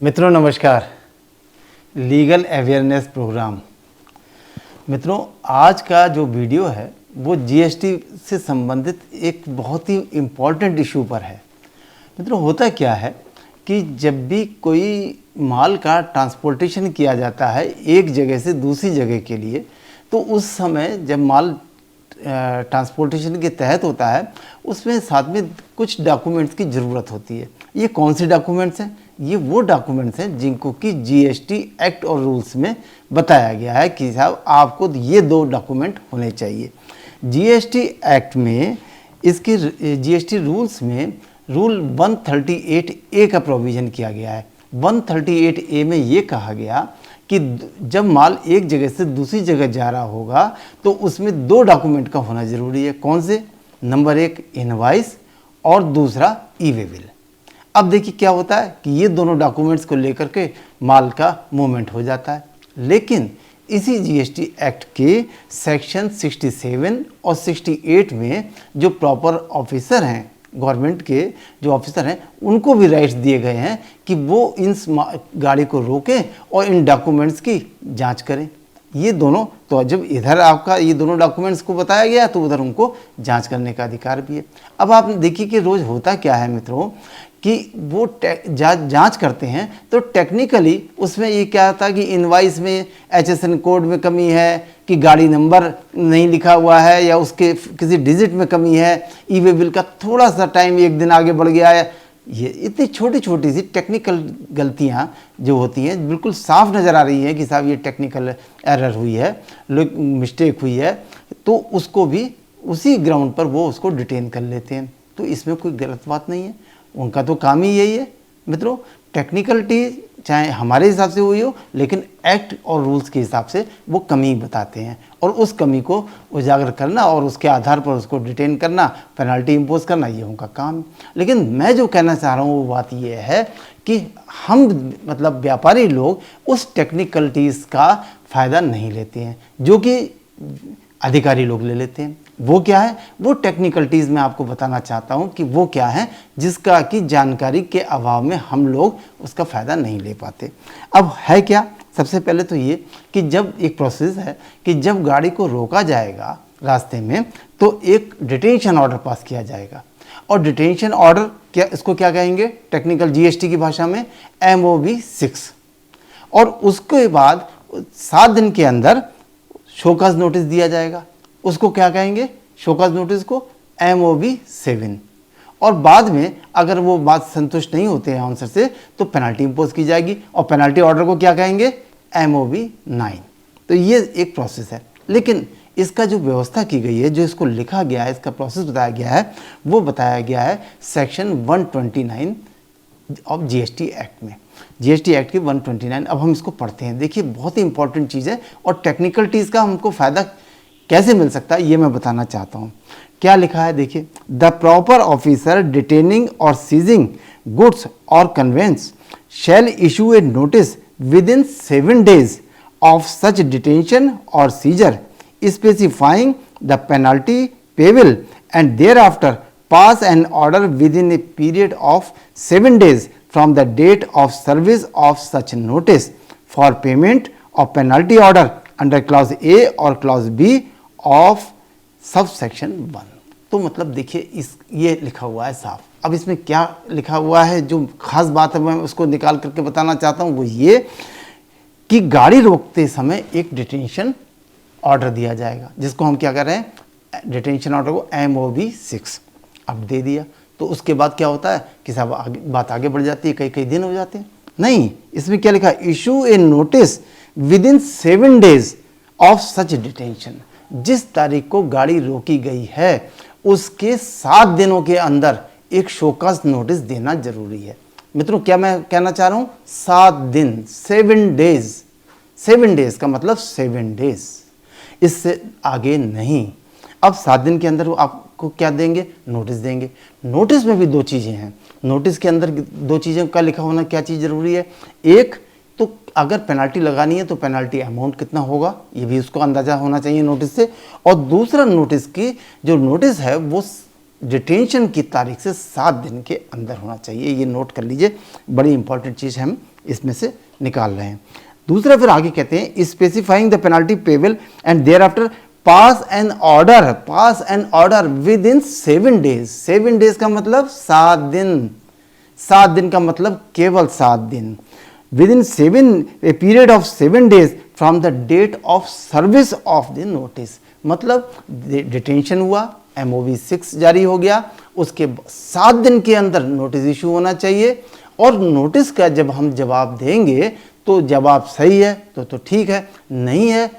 मित्रों नमस्कार। Legal awareness programme. मित्रों आज का जो वीडियो है वो जीएसटी से संबंधित एक बहुत ही इम्पॉर्टेंट इशू पर है। मित्रों होता क्या है कि जब भी कोई माल का ट्रांसपोर्टेशन किया जाता है एक जगह से दूसरी जगह के लिए, तो उस समय जब माल ट्रांसपोर्टेशन के तहत होता है उसमें साथ में कुछ डॉक्यूमेंट्स की ज़रूरत होती है। ये कौन से डॉक्यूमेंट्स हैं? ये वो डॉक्यूमेंट्स हैं जिनको कि जीएसटी एक्ट और रूल्स में बताया गया है कि साहब आपको ये दो डॉक्यूमेंट होने चाहिए। जीएसटी एक्ट में इसके जीएसटी रूल्स में रूल 138A का प्रोविज़न किया गया है। 138A में ये कहा गया कि जब माल एक जगह से दूसरी जगह जा रहा होगा तो उसमें दो डॉक्यूमेंट का होना ज़रूरी है। कौन से? नंबर 1 इनवाइस और दूसरा ई-वे बिल। अब देखिए क्या होता है कि ये दोनों डॉक्यूमेंट्स को लेकर के माल का मूवमेंट हो जाता है, लेकिन इसी जीएसटी एक्ट के सेक्शन 67 और 68 में जो प्रॉपर ऑफिसर हैं, गवर्नमेंट के जो ऑफिसर हैं, उनको भी राइट्स दिए गए हैं कि वो इन गाड़ी को रोकें और इन डॉक्यूमेंट्स की जांच करें। ये दोनों, तो जब इधर आपका ये दोनों डॉक्यूमेंट्स को बताया गया तो उधर उनको जांच करने का अधिकार भी है। अब आप देखिए कि रोज़ होता क्या है मित्रों कि वो जांच करते हैं तो टेक्निकली उसमें ये क्या होता है कि इनवाइस में HSN कोड में कमी है, कि गाड़ी नंबर नहीं लिखा हुआ है, या उसके किसी डिजिट में कमी है, ई-वे बिल का थोड़ा सा टाइम एक दिन आगे बढ़ गया है। ये इतनी छोटी छोटी सी टेक्निकल गलतियाँ जो होती हैं बिल्कुल साफ नज़र आ रही हैं कि साहब ये टेक्निकल एरर हुई है, मिस्टेक हुई है, तो उसको भी उसी ग्राउंड पर वो उसको डिटेन कर लेते हैं। तो इसमें कोई गलत बात नहीं है, उनका तो काम ही यही है। मित्रों टेक्निकलिटी चाहे हमारे हिसाब से हुई हो, लेकिन एक्ट और रूल्स के हिसाब से वो कमी बताते हैं और उस कमी को उजागर करना और उसके आधार पर उसको डिटेन करना, पेनल्टी इम्पोज करना, ये उनका काम है। लेकिन मैं जो कहना चाह रहा हूँ वो बात ये है कि हम मतलब व्यापारी लोग उस टेक्निकलिटीज़ का फ़ायदा नहीं लेते हैं जो कि अधिकारी लोग ले लेते हैं। वो क्या है? वो टेक्निकलिटीज़ मैं आपको बताना चाहता हूँ कि वो क्या है जिसका कि जानकारी के अभाव में हम लोग उसका फ़ायदा नहीं ले पाते। अब है क्या? सबसे पहले तो ये कि जब एक प्रोसेस है कि जब गाड़ी को रोका जाएगा रास्ते में तो एक डिटेंशन ऑर्डर पास किया जाएगा, और डिटेंशन ऑर्डर क्या, इसको क्या कहेंगे टेक्निकल जीएसटी की भाषा में? MOB 6। और उसके बाद 7 दिन के अंदर शोकॉज नोटिस दिया जाएगा, उसको क्या कहेंगे? शोकॉज नोटिस को MOB 7। और बाद में अगर वो बात संतुष्ट नहीं होते हैं आंसर से तो पेनल्टी इम्पोज की जाएगी, और पेनल्टी ऑर्डर को क्या कहेंगे? MOB 9। तो ये एक प्रोसेस है, लेकिन इसका जो व्यवस्था की गई है, जो इसको लिखा गया है, इसका प्रोसेस बताया गया है, वो बताया गया है सेक्शन 129 ऑफ जीएसटी एक्ट में। जीएसटी एक्ट की 129। अब हम इसको पढ़ते हैं। देखिए बहुत ही इंपॉर्टेंट चीज़ है और टेक्निकलिटीज़ का हमको फ़ायदा कैसे मिल सकता है ये मैं बताना चाहता हूँ। क्या लिखा है देखिए, द प्रॉपर ऑफिसर डिटेनिंग और सीजिंग गुड्स और conveyance shall issue a notice within 7 days of such detention और seizure specifying the penalty payable and thereafter pass an order within a period of 7 days from the date of service of such notice for payment of penalty order under clause A और clause B of subsection 1। तो मतलब देखिए इस ये लिखा हुआ है साफ। अब इसमें क्या लिखा हुआ है, जो खास बात है मैं उसको निकाल करके बताना चाहता हूँ, वो ये कि गाड़ी रोकते समय एक डिटेंशन ऑर्डर दिया जाएगा, जिसको हम क्या कर रहे हैं? डिटेंशन ऑर्डर को MOB 6 अब दे दिया। तो उसके बाद क्या होता है कि साहब बात आगे बढ़ जाती है, कई कई दिन हो जाते हैं। नहीं, इसमें क्या लिखा है? Issue a notice within 7 days of such detention. जिस तारीख को गाड़ी रोकी गई है उसके 7 दिनों के अंदर एक शोकॉज नोटिस देना जरूरी है। मित्रों क्या मैं कहना चाह रहा हूँ? 7 दिन, 7 days। 7 days का मतलब 7 days, इससे आगे नहीं। अब 7 दिन के अंदर आपको क्या देंगे? नोटिस देंगे। नोटिस में भी 2 चीज़ें हैं। नोटिस के अंदर 2 चीज़ों का लिखा होना क्या चीज़ ज़रूरी है? एक तो अगर पेनल्टी लगानी है तो पेनल्टी अमाउंट कितना होगा, ये भी उसको अंदाज़ा होना चाहिए नोटिस से। और दूसरा, नोटिस की जो नोटिस है वो डिटेंशन की तारीख से 7 दिन के अंदर होना चाहिए। ये नोट कर लीजिए, बड़ी इंपॉर्टेंट चीज़ हम इसमें से निकाल रहे हैं। दूसरा फिर आगे कहते हैं specifying the penalty payable and thereafter pass an order within 7 days. 7 days का मतलब 7 दिन, 7 दिन का मतलब केवल 7 दिन। Within a period of 7 days from the date of service of the notice. मतलब डिटेंशन हुआ, MOV 6 जारी हो गया, उसके 7 दिन के अंदर नोटिस इशू होना चाहिए। और नोटिस का जब हम जवाब देंगे तो जवाब सही है तो ठीक है, नहीं है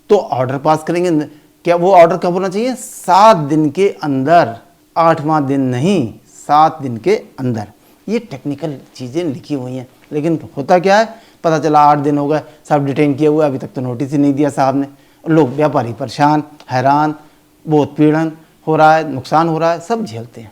तो ऑर्डर पास करेंगे। क्या वो ऑर्डर कब होना चाहिए? 7 दिन के अंदर, 8वां दिन नहीं, 7 दिन के अंदर। ये टेक्निकल चीज़ें लिखी हुई हैं, लेकिन होता क्या है, पता चला 8 दिन हो गए, सब डिटेन किए हुए, अभी तक तो नोटिस ही नहीं दिया साहब ने। लोग व्यापारी परेशान, हैरान, बहुत पीड़न हो रहा है, नुकसान हो रहा है, सब झेलते हैं,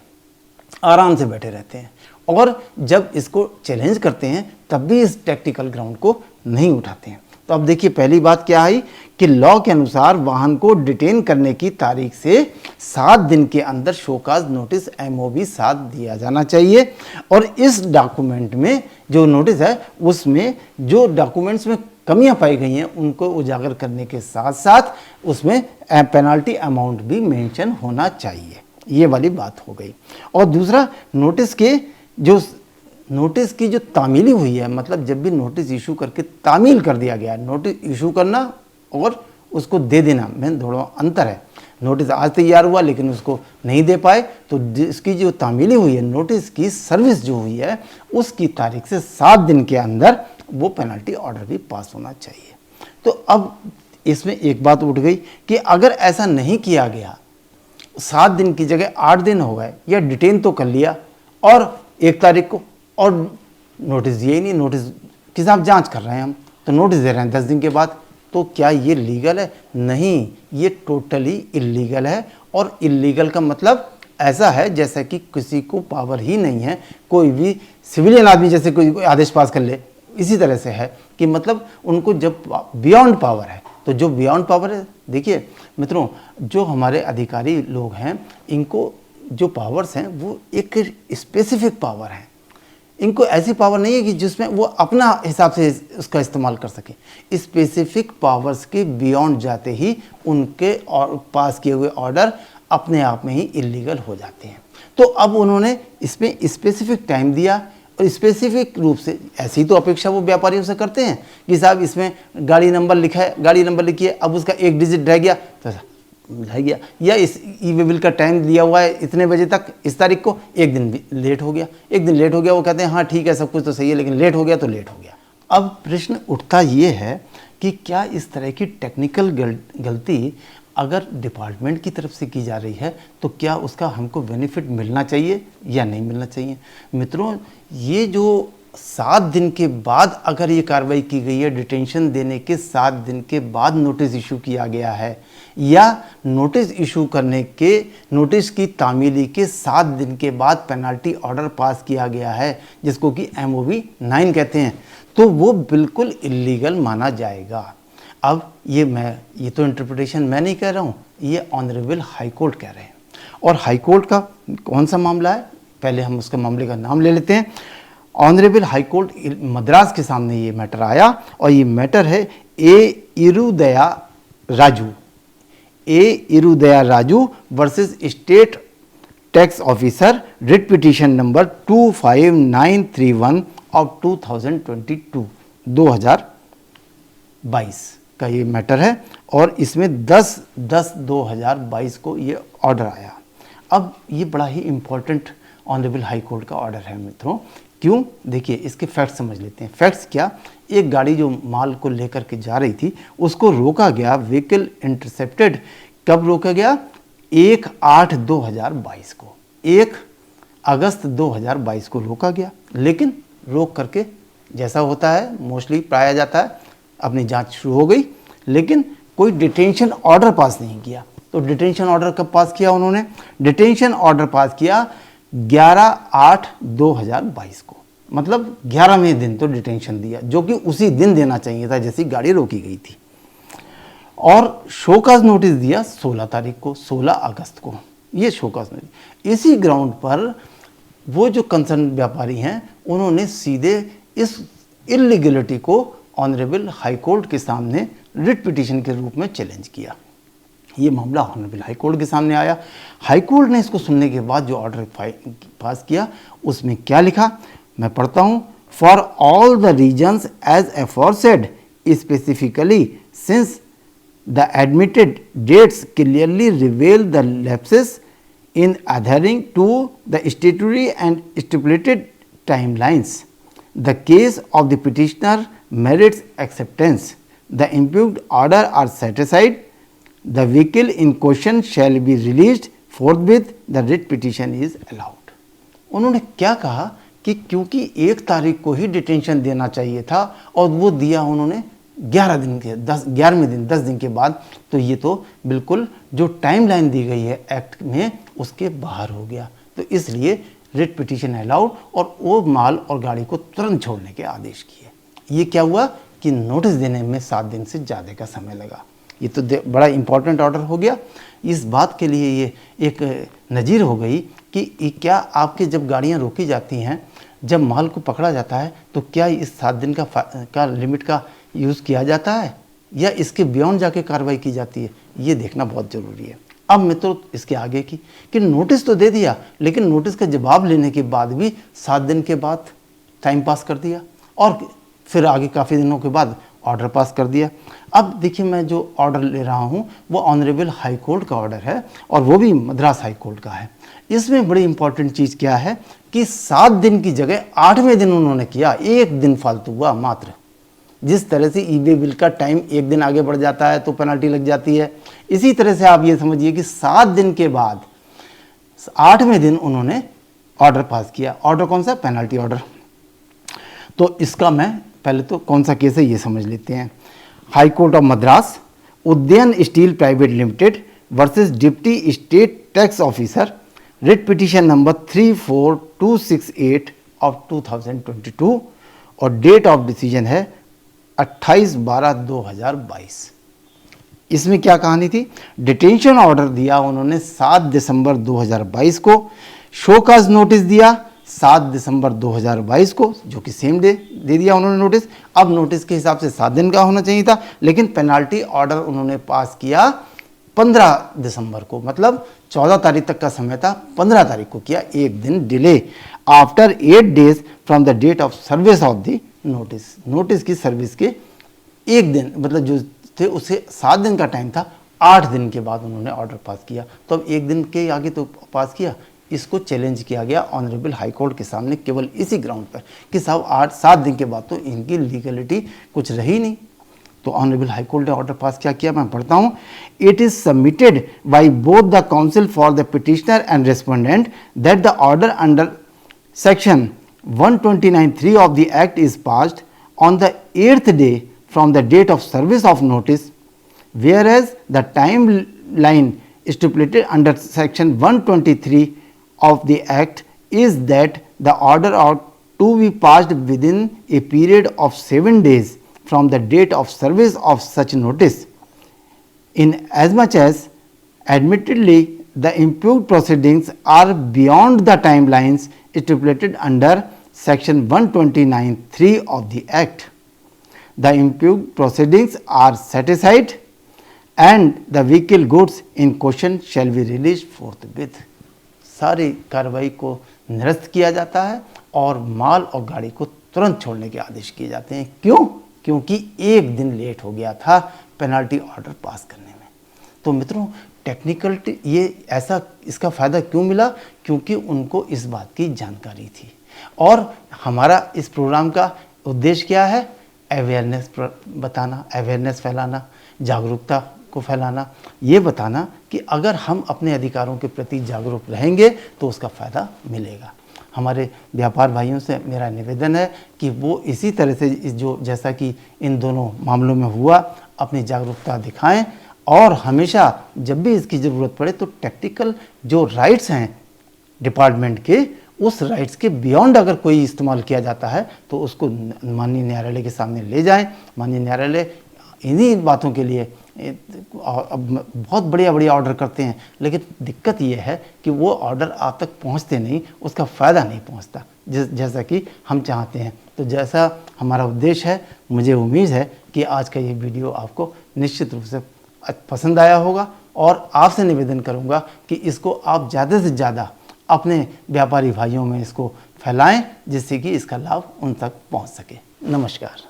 आराम से बैठे रहते हैं। और जब इसको चैलेंज करते हैं तब भी इस टेक्निकल ग्राउंड को नहीं उठाते हैं। तो अब देखिए पहली बात क्या आई कि लॉ के अनुसार वाहन को डिटेन करने की तारीख से 7 दिन के अंदर शोकाज नोटिस MOV 7 दिया जाना चाहिए। और इस डॉक्यूमेंट में जो नोटिस है उसमें जो डॉक्यूमेंट्स में कमियां पाई गई हैं उनको उजागर करने के साथ साथ उसमें पेनल्टी अमाउंट भी मेंशन होना चाहिए। ये वाली बात हो गई। और दूसरा, नोटिस की जो तामीली हुई है, मतलब जब भी नोटिस इशू करके तामील कर दिया गया, नोटिस इशू करना और उसको दे देना में थोड़ा अंतर है। नोटिस आज तैयार हुआ लेकिन उसको नहीं दे पाए, तो इसकी जो तामीली हुई है, नोटिस की सर्विस जो हुई है, उसकी तारीख से 7 दिन के अंदर वो पेनल्टी ऑर्डर भी पास होना चाहिए। तो अब इसमें एक बात उठ गई कि अगर ऐसा नहीं किया गया, 7 दिन की जगह 8 दिन हो गए, या डिटेन तो कर लिया और 1 तारीख को और नोटिस दिए ही नहीं, नोटिस कि साहब जांच कर रहे हैं हम, तो नोटिस दे रहे हैं 10 दिन के बाद, तो क्या ये लीगल है? नहीं, ये टोटली इल्लीगल है। और इल्लीगल का मतलब ऐसा है जैसा कि किसी को पावर ही नहीं है, कोई भी सिविलियन आदमी जैसे कोई आदेश पास कर ले, इसी तरह से है कि मतलब उनको जब बियॉन्ड पावर है, तो जो बियॉन्ड पावर है, देखिए मित्रों, जो हमारे अधिकारी लोग हैं, इनको जो पावर्स हैं वो एक स्पेसिफिक पावर है। इनको ऐसी पावर नहीं है कि जिसमें वो अपना हिसाब से उसका इस्तेमाल कर सके। स्पेसिफिक पावर्स के बियॉन्ड जाते ही उनके और पास किए हुए ऑर्डर अपने आप में ही इल्लीगल हो जाते हैं। तो अब उन्होंने इसमें स्पेसिफिक टाइम दिया और स्पेसिफिक रूप से, ऐसी तो अपेक्षा वो व्यापारियों से करते हैं कि साहब इसमें गाड़ी नंबर लिखा है, गाड़ी नंबर लिखिए, अब उसका 1 डिजिट रह गया तो रह गया, या इस ई-वे बिल का टाइम दिया हुआ है इतने बजे तक, इस तारीख को, 1 दिन भी लेट हो गया, 1 दिन लेट हो गया, वो कहते हैं हाँ ठीक है सब कुछ तो सही है लेकिन लेट हो गया तो लेट हो गया। अब प्रश्न उठता ये है कि क्या इस तरह की टेक्निकल गलती अगर डिपार्टमेंट की तरफ से की जा रही है तो क्या उसका हमको बेनिफिट मिलना चाहिए या नहीं मिलना चाहिए? मित्रों, ये जो 7 दिन के बाद अगर ये कार्रवाई की गई है, डिटेंशन देने के 7 दिन के बाद नोटिस इशू किया गया है, या नोटिस इशू करने के, नोटिस की तामीली के 7 दिन के बाद पेनल्टी ऑर्डर पास किया गया है, जिसको कि MOV 9 कहते हैं, तो वो बिल्कुल इल्लीगल माना जाएगा। अब ये तो इंटरप्रिटेशन मैं नहीं कह रहा हूँ, ये ऑनरेबल हाई कोर्ट कह रहे हैं। और हाई कोर्ट का कौन सा मामला है, पहले हम उसके मामले का नाम ले लेते हैं। ऑनरेबल हाई कोर्ट मद्रास के सामने ये मैटर आया और ये मैटर है A Irudaya Raju versus state tax officer, writ petition number 25931 of 2022 का ये मैटर है। और इसमें 10/10/2022 को ये ऑर्डर आया। अब ये बड़ा ही इम्पोर्टेंट ऑनरेबल हाई कोर्ट का ऑर्डर है मित्रों। क्यों? देखिए इसके फैक्ट्स समझ लेते हैं। फैक्ट्स क्या, एक गाड़ी जो माल को लेकर के जा रही थी उसको रोका गया, व्हीकल इंटरसेप्टेड। कब रोका गया? 1/8/2022 को, 1 अगस्त 2022 को रोका गया। लेकिन रोक करके, जैसा होता है मोस्टली पाया जाता है, अपनी जांच शुरू हो गई, लेकिन कोई डिटेंशन ऑर्डर पास नहीं किया। तो डिटेंशन ऑर्डर कब पास किया उन्होंने? डिटेंशन ऑर्डर पास किया 11/8/2022 को, मतलब 11वें दिन तो डिटेंशन दिया, जो कि उसी दिन देना चाहिए था जैसी गाड़ी रोकी गई थी। और शोकाज नोटिस दिया 16 तारीख को, 16 अगस्त को, ये शोकाज नोटिस। इसी ग्राउंड पर वो जो कंसर्न व्यापारी हैं उन्होंने सीधे इस इलीगलिटी को ऑनरेबल हाई कोर्ट के सामने रिट पिटीशन के रूप में चैलेंज किया। ये मामला ऑनरेबल हाई कोर्ट के सामने आया। हाई कोर्ट ने इसको सुनने के बाद जो ऑर्डर पास किया उसमें क्या लिखा, मैं पढ़ता हूँ। For all the reasons as aforesaid specifically since the admitted dates clearly reveal the lapses in adhering to the statutory and stipulated timelines. The case of the petitioner merits acceptance. The impugned order are set aside. The vehicle in question shall be released forthwith. The writ petition is allowed. उन्होंने क्या कहा कि क्योंकि 1 तारीख को ही detention देना चाहिए था और वो दिया उन्होंने 11वें दिन 10 दिन के बाद, तो ये तो बिल्कुल जो टाइमलाइन दी गई है एक्ट में उसके बाहर हो गया। तो इसलिए रिट पिटीशन अलाउड और वो माल और गाड़ी को तुरंत छोड़ने के आदेश किए। ये क्या हुआ कि नोटिस देने में 7 दिन से ज़्यादा का समय लगा। ये तो बड़ा इंपॉर्टेंट ऑर्डर हो गया। इस बात के लिए ये एक नज़ीर हो गई कि क्या आपके जब गाड़ियाँ रोकी जाती हैं, जब माल को पकड़ा जाता है, तो क्या इस 7 दिन का लिमिट का यूज़ किया जाता है या इसके बियॉन्ड जाके कार्रवाई की जाती है, ये देखना बहुत ज़रूरी है। अब मैं तो इसके आगे की कि नोटिस तो दे दिया, लेकिन नोटिस का जवाब लेने के बाद भी 7 दिन के बाद टाइम पास कर दिया और फिर आगे काफ़ी दिनों के बाद ऑर्डर पास कर दिया। अब देखिए, मैं जो ऑर्डर ले रहा हूँ वो ऑनरेबल हाई कोर्ट का ऑर्डर है और वो भी मद्रास हाई कोर्ट का है। इसमें बड़ी इंपॉर्टेंट चीज़ क्या है कि 7 दिन की जगह 8वें दिन उन्होंने किया, 1 दिन फालतू हुआ मात्र। जिस तरह से ई-वे बिल का टाइम 1 दिन आगे बढ़ जाता है तो पेनल्टी लग जाती है, इसी तरह से आप ये समझिए कि 7 दिन के बाद 8वें दिन उन्होंने ऑर्डर पास किया। ऑर्डर कौन सा? Penalty order. तो इसका मैं पहले तो कौन सा केस है ये समझ लेते हैं। High court of Madras, Udayan steel private limited versus deputy state tax officer, writ petition number 34268 of 2022 और डेट ऑफ डिसीजन है 28/12/2022। इसमें क्या कहानी थी? डिटेंशन ऑर्डर दिया उन्होंने 7 दिसंबर 2022 को, शोकाज नोटिस दिया 7 दिसंबर 2022 को, जो कि सेम डे दे दिया उन्होंने नोटिस। अब नोटिस के हिसाब से 7 दिन का होना चाहिए था, लेकिन पेनाल्टी ऑर्डर उन्होंने पास किया 15 दिसंबर को, मतलब 14 तारीख तक का समय था, 15 तारीख को किया, 1 दिन delay. After 8 days from the date of service of the notice. Notice की सर्विस के 1 दिन, मतलब जो थे उसे 7 दिन का टाइम था, 8 दिन के बाद उन्होंने ऑर्डर पास किया। तो अब 1 दिन के आगे तो पास किया, इसको चैलेंज किया गया ऑनरेबल हाई कोर्ट के सामने केवल इसी ग्राउंड पर कि साहब 8-7 दिन के बाद तो इनकी लीगलिटी कुछ रही नहीं। तो ऑनरेबल हाई कोर्ट ने ऑर्डर पास क्या किया, मैं पढ़ता हूँ। It is submitted by both the council for the petitioner and respondent that the order under section 129(3) of the Act is passed on the 8th day from the date of service of notice, whereas the timeline stipulated under section 123 of the Act is that the order ought to be passed within a period of 7 days from the date of service of such notice, in as much as admittedly the impugned proceedings are beyond the timelines stipulated under section 129(3) of the Act. The impugned proceedings are set aside and the vehicle goods in question shall be released forthwith. सारी कार्रवाई को निरस्त किया जाता है और माल और गाड़ी को तुरंत छोड़ने के आदेश किए जाते हैं। क्यों? क्योंकि 1 दिन लेट हो गया था पेनल्टी ऑर्डर पास करने में। तो मित्रों, टेक्निकल ये ऐसा इसका फ़ायदा क्यों मिला? क्योंकि उनको इस बात की जानकारी थी। और हमारा इस प्रोग्राम का उद्देश्य क्या है? अवेयरनेस बताना, अवेयरनेस फैलाना, जागरूकता को फैलाना, ये बताना कि अगर हम अपने अधिकारों के प्रति जागरूक रहेंगे तो उसका फ़ायदा मिलेगा। हमारे व्यापार भाइयों से मेरा निवेदन है कि वो इसी तरह से जो जैसा कि इन दोनों मामलों में हुआ, अपनी जागरूकता दिखाएं और हमेशा जब भी इसकी ज़रूरत पड़े तो टेक्निकल जो राइट्स हैं डिपार्टमेंट के, उस राइट्स के बियॉन्ड अगर कोई इस्तेमाल किया जाता है तो उसको माननीय न्यायालय के सामने ले जाएं। माननीय न्यायालय इन्हीं बातों के लिए अब बहुत बढ़िया बढ़िया ऑर्डर करते हैं, लेकिन दिक्कत ये है कि वो ऑर्डर आप तक पहुंचते नहीं, उसका फ़ायदा नहीं पहुंचता जैसा कि हम चाहते हैं। तो जैसा हमारा उद्देश्य है, मुझे उम्मीद है कि आज का ये वीडियो आपको निश्चित रूप से पसंद आया होगा, और आपसे निवेदन करूंगा कि इसको आप ज़्यादा से ज़्यादा अपने व्यापारी भाइयों में इसको फैलाएं, जिससे कि इसका लाभ उन तक पहुंच सके। नमस्कार।